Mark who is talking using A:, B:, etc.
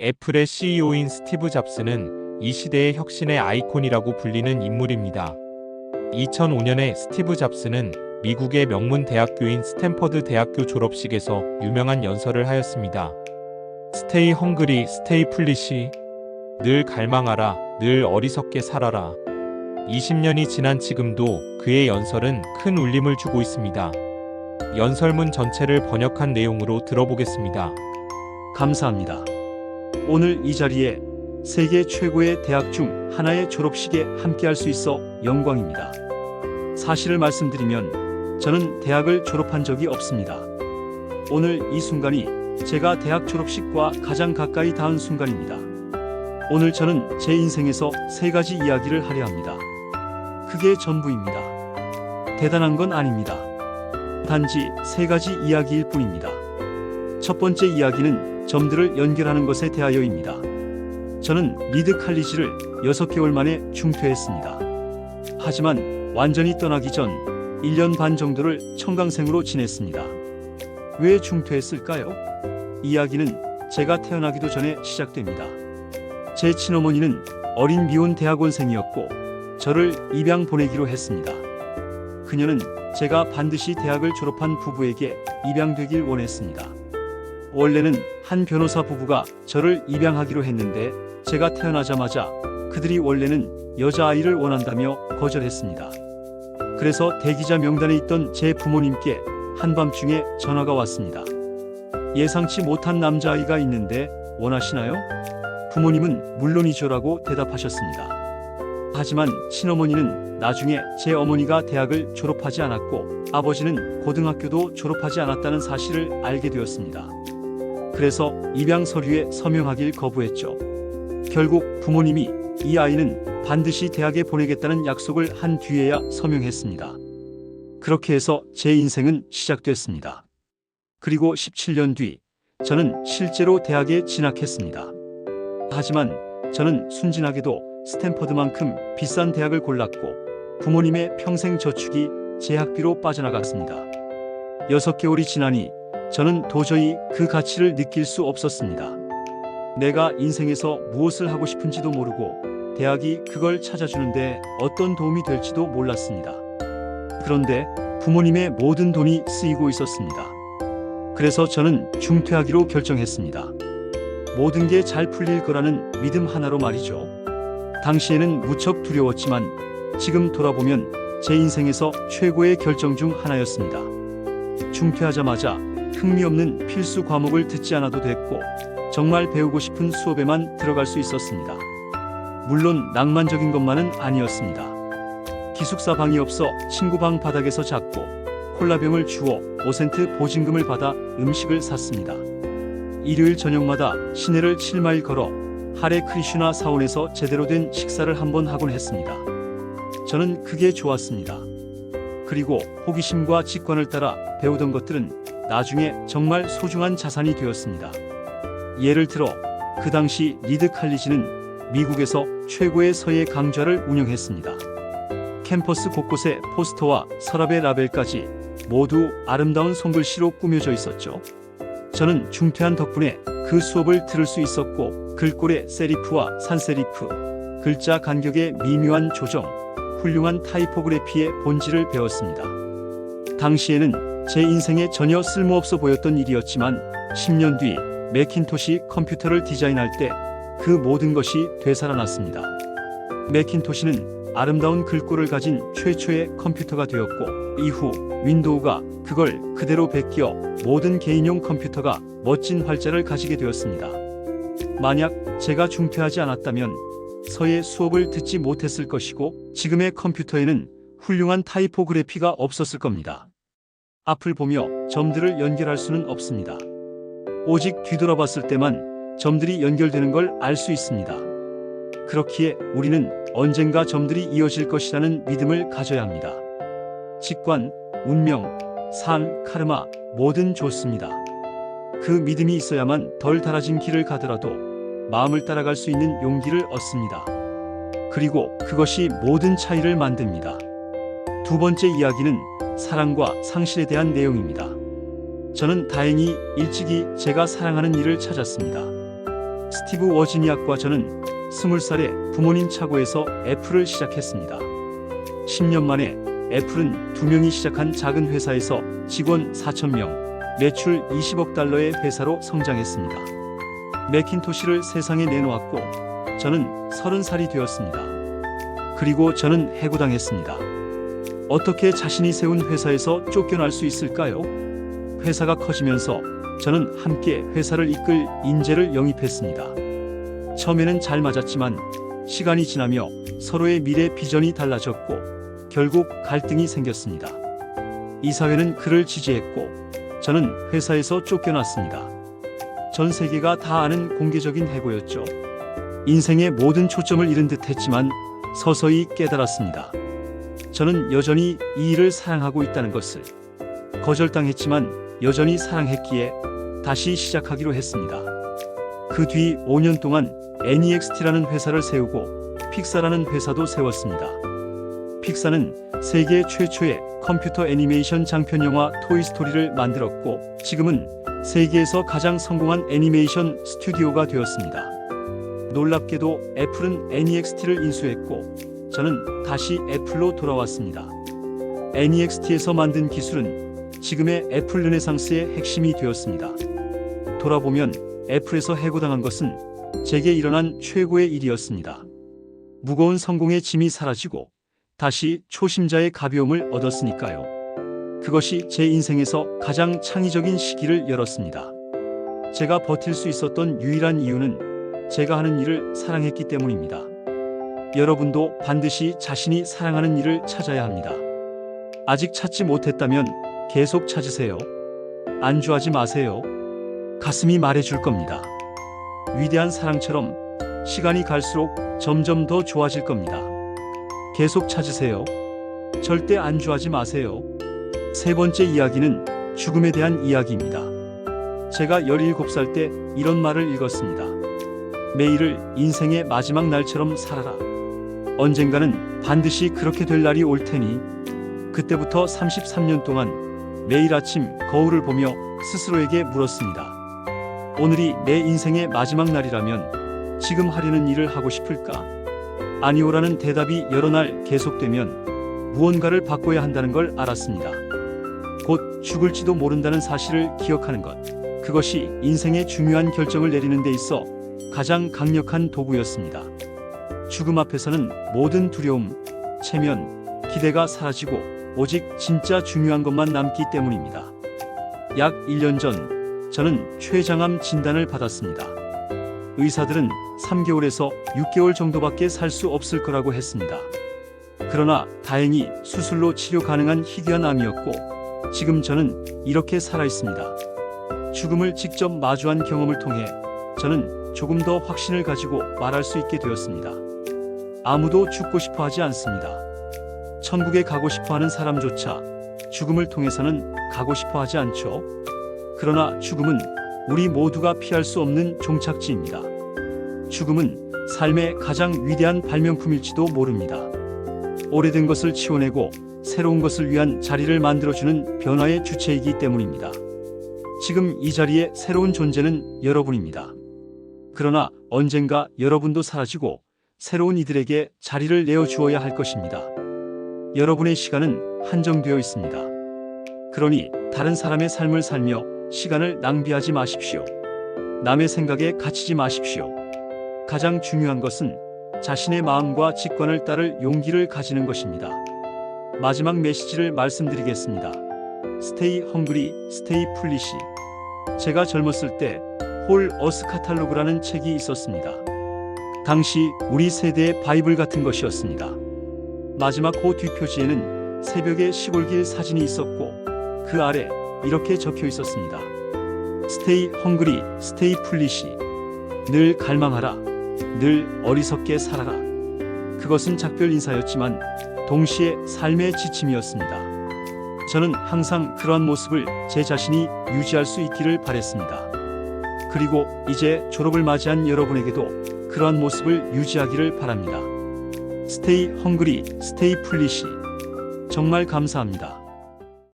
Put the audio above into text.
A: 애플의 CEO인 스티브 잡스는 이 시대의 혁신의 아이콘이라고 불리는 인물입니다. 2005년에 스티브 잡스는 미국의 명문 대학교인 스탠퍼드 대학교 졸업식에서 유명한 연설을 하였습니다. Stay hungry, stay foolish. 늘 갈망하라, 늘 어리석게 살아라. 20년이 지난 지금도 그의 연설은 큰 울림을 주고 있습니다. 연설문 전체를 번역한 내용으로 들어보겠습니다.
B: 감사합니다. 오늘 이 자리에 세계 최고의 대학 중 하나의 졸업식에 함께할 수 있어 영광입니다. 사실을 말씀드리면 저는 대학을 졸업한 적이 없습니다. 오늘 이 순간이 제가 대학 졸업식과 가장 가까이 닿은 순간입니다. 오늘 저는 제 인생에서 3가지 이야기를 하려 합니다. 그게 전부입니다. 대단한 건 아닙니다. 단지 3가지 이야기일 뿐입니다. 첫 번째 이야기는 점들을 연결하는 것에 대하여입니다. 저는 리드 칼리지를 6개월 만에 중퇴했습니다. 하지만 완전히 떠나기 전 1년 반 정도를 청강생으로 지냈습니다. 왜 중퇴했을까요? 이야기는 제가 태어나기도 전에 시작됩니다. 제 친어머니는 어린 미혼 대학원생이었고 저를 입양 보내기로 했습니다. 그녀는 제가 반드시 대학을 졸업한 부부에게 입양되길 원했습니다. 원래는 한 변호사 부부가 저를 입양하기로 했는데 제가 태어나자마자 그들이 원래는 여자아이를 원한다며 거절했습니다. 그래서 대기자 명단에 있던 제 부모님께 한밤중에 전화가 왔습니다. 예상치 못한 남자아이가 있는데 원하시나요? 부모님은 물론이죠라고 대답하셨습니다. 하지만 친어머니는 나중에 제 어머니가 대학을 졸업하지 않았고 아버지는 고등학교도 졸업하지 않았다는 사실을 알게 되었습니다. 그래서 입양 서류에 서명하길 거부했죠. 결국 부모님이 이 아이는 반드시 대학에 보내겠다는 약속을 한 뒤에야 서명했습니다. 그렇게 해서 제 인생은 시작됐습니다. 그리고 17년 뒤 저는 실제로 대학에 진학했습니다. 하지만 저는 순진하게도 스탠퍼드만큼 비싼 대학을 골랐고 부모님의 평생 저축이 제 학비로 빠져나갔습니다. 6개월이 지나니 저는 도저히 그 가치를 느낄 수 없었습니다. 내가 인생에서 무엇을 하고 싶은지도 모르고 대학이 그걸 찾아주는데 어떤 도움이 될지도 몰랐습니다. 그런데 부모님의 모든 돈이 쓰이고 있었습니다. 그래서 저는 중퇴하기로 결정했습니다. 모든 게 잘 풀릴 거라는 믿음 하나로 말이죠. 당시에는 무척 두려웠지만 지금 돌아보면 제 인생에서 최고의 결정 중 하나였습니다. 중퇴하자마자 흥미없는 필수 과목을 듣지 않아도 됐고 정말 배우고 싶은 수업에만 들어갈 수 있었습니다. 물론 낭만적인 것만은 아니었습니다. 기숙사 방이 없어 친구 방 바닥에서 잤고 콜라병을 주워 5센트 보증금을 받아 음식을 샀습니다. 일요일 저녁마다 시내를 7마일 걸어 하레 크리슈나 사원에서 제대로 된 식사를 한번 하곤 했습니다. 저는 그게 좋았습니다. 그리고 호기심과 직관을 따라 배우던 것들은 나중에 정말 소중한 자산이 되었습니다. 예를 들어 그 당시 리드 칼리지는 미국에서 최고의 서예 강좌를 운영했습니다. 캠퍼스 곳곳에 포스터와 서랍의 라벨까지 모두 아름다운 손글씨로 꾸며져 있었죠. 저는 중퇴한 덕분에 그 수업을 들을 수 있었고 글꼴의 세리프와 산세리프, 글자 간격의 미묘한 조정, 훌륭한 타이포그래피의 본질을 배웠습니다. 당시에는 제 인생에 전혀 쓸모없어 보였던 일이었지만 10년 뒤 매킨토시 컴퓨터를 디자인할 때 그 모든 것이 되살아났습니다. 매킨토시는 아름다운 글꼴을 가진 최초의 컴퓨터가 되었고 이후 윈도우가 그걸 그대로 베껴 모든 개인용 컴퓨터가 멋진 활자를 가지게 되었습니다. 만약 제가 중퇴하지 않았다면 서예 수업을 듣지 못했을 것이고 지금의 컴퓨터에는 훌륭한 타이포그래피가 없었을 겁니다. 앞을 보며 점들을 연결할 수는 없습니다. 오직 뒤돌아봤을 때만 점들이 연결되는 걸 알 수 있습니다. 그렇기에 우리는 언젠가 점들이 이어질 것이라는 믿음을 가져야 합니다. 직관, 운명, 산, 카르마 뭐든 좋습니다. 그 믿음이 있어야만 덜 달아진 길을 가더라도 마음을 따라갈 수 있는 용기를 얻습니다. 그리고 그것이 모든 차이를 만듭니다. 두 번째 이야기는 사랑과 상실에 대한 내용입니다. 저는 다행히 일찍이 제가 사랑하는 일을 찾았습니다. 스티브 워지니악과 저는 20살에 부모님 차고에서 애플을 시작했습니다. 10년 만에 애플은 2명이 시작한 작은 회사에서 직원 4,000명, 매출 20억 달러의 회사로 성장했습니다. 매킨토시를 세상에 내놓았고 저는 30살이 되었습니다. 그리고 저는 해고당했습니다. 어떻게 자신이 세운 회사에서 쫓겨날 수 있을까요? 회사가 커지면서 저는 함께 회사를 이끌 인재를 영입했습니다. 처음에는 잘 맞았지만 시간이 지나며 서로의 미래 비전이 달라졌고 결국 갈등이 생겼습니다. 이사회는 그를 지지했고 저는 회사에서 쫓겨났습니다. 전 세계가 다 아는 공개적인 해고였죠. 인생의 모든 초점을 잃은 듯 했지만 서서히 깨달았습니다. 저는 여전히 이 일을 사랑하고 있다는 것을. 거절당했지만 여전히 사랑했기에 다시 시작하기로 했습니다. 그 뒤 5년 동안 NEXT라는 회사를 세우고 픽사라는 회사도 세웠습니다. 픽사는 세계 최초의 컴퓨터 애니메이션 장편 영화 토이스토리를 만들었고 지금은 세계에서 가장 성공한 애니메이션 스튜디오가 되었습니다. 놀랍게도 애플은 NEXT를 인수했고 저는 다시 애플로 돌아왔습니다. NEXT에서 만든 기술은 지금의 애플 르네상스의 핵심이 되었습니다. 돌아보면 애플에서 해고당한 것은 제게 일어난 최고의 일이었습니다. 무거운 성공의 짐이 사라지고 다시 초심자의 가벼움을 얻었으니까요. 그것이 제 인생에서 가장 창의적인 시기를 열었습니다. 제가 버틸 수 있었던 유일한 이유는 제가 하는 일을 사랑했기 때문입니다. 여러분도 반드시 자신이 사랑하는 일을 찾아야 합니다. 아직 찾지 못했다면 계속 찾으세요. 안주하지 마세요. 가슴이 말해줄 겁니다. 위대한 사랑처럼 시간이 갈수록 점점 더 좋아질 겁니다. 계속 찾으세요. 절대 안주하지 마세요. 세 번째 이야기는 죽음에 대한 이야기입니다. 제가 17살 때 이런 말을 읽었습니다. 매일을 인생의 마지막 날처럼 살아라. 언젠가는 반드시 그렇게 될 날이 올 테니. 그때부터 33년 동안 매일 아침 거울을 보며 스스로에게 물었습니다. 오늘이 내 인생의 마지막 날이라면 지금 하려는 일을 하고 싶을까? 아니오라는 대답이 여러 날 계속되면 무언가를 바꿔야 한다는 걸 알았습니다. 곧 죽을지도 모른다는 사실을 기억하는 것. 그것이 인생의 중요한 결정을 내리는 데 있어 가장 강력한 도구였습니다. 죽음 앞에서는 모든 두려움, 체면, 기대가 사라지고 오직 진짜 중요한 것만 남기 때문입니다. 약 1년 전 저는 췌장암 진단을 받았습니다. 의사들은 3개월에서 6개월 정도밖에 살 수 없을 거라고 했습니다. 그러나 다행히 수술로 치료 가능한 희귀한 암이었고 지금 저는 이렇게 살아 있습니다. 죽음을 직접 마주한 경험을 통해 저는 조금 더 확신을 가지고 말할 수 있게 되었습니다. 아무도 죽고 싶어 하지 않습니다. 천국에 가고 싶어 하는 사람조차 죽음을 통해서는 가고 싶어 하지 않죠. 그러나 죽음은 우리 모두가 피할 수 없는 종착지입니다. 죽음은 삶의 가장 위대한 발명품일지도 모릅니다. 오래된 것을 치워내고 새로운 것을 위한 자리를 만들어주는 변화의 주체이기 때문입니다. 지금 이 자리에 새로운 존재는 여러분입니다. 그러나 언젠가 여러분도 사라지고 새로운 이들에게 자리를 내어주어야 할 것입니다. 여러분의 시간은 한정되어 있습니다. 그러니 다른 사람의 삶을 살며 시간을 낭비하지 마십시오. 남의 생각에 갇히지 마십시오. 가장 중요한 것은 자신의 마음과 직관을 따를 용기를 가지는 것입니다. 마지막 메시지를 말씀드리겠습니다. Stay hungry, stay foolish. 제가 젊었을 때 홀 어스 카탈로그라는 책이 있었습니다. 당시 우리 세대의 바이블 같은 것이었습니다. 마지막 호 뒷표지에는 새벽의 시골길 사진이 있었고 그 아래 이렇게 적혀 있었습니다. Stay hungry, stay foolish. 늘 갈망하라. 늘 어리석게 살아라. 그것은 작별 인사였지만 동시에 삶의 지침이었습니다. 저는 항상 그러한 모습을 제 자신이 유지할 수 있기를 바랬습니다. 그리고 이제 졸업을 맞이한 여러분에게도 그러한 모습을 유지하기를 바랍니다. Stay hungry, stay foolish. 정말 감사합니다.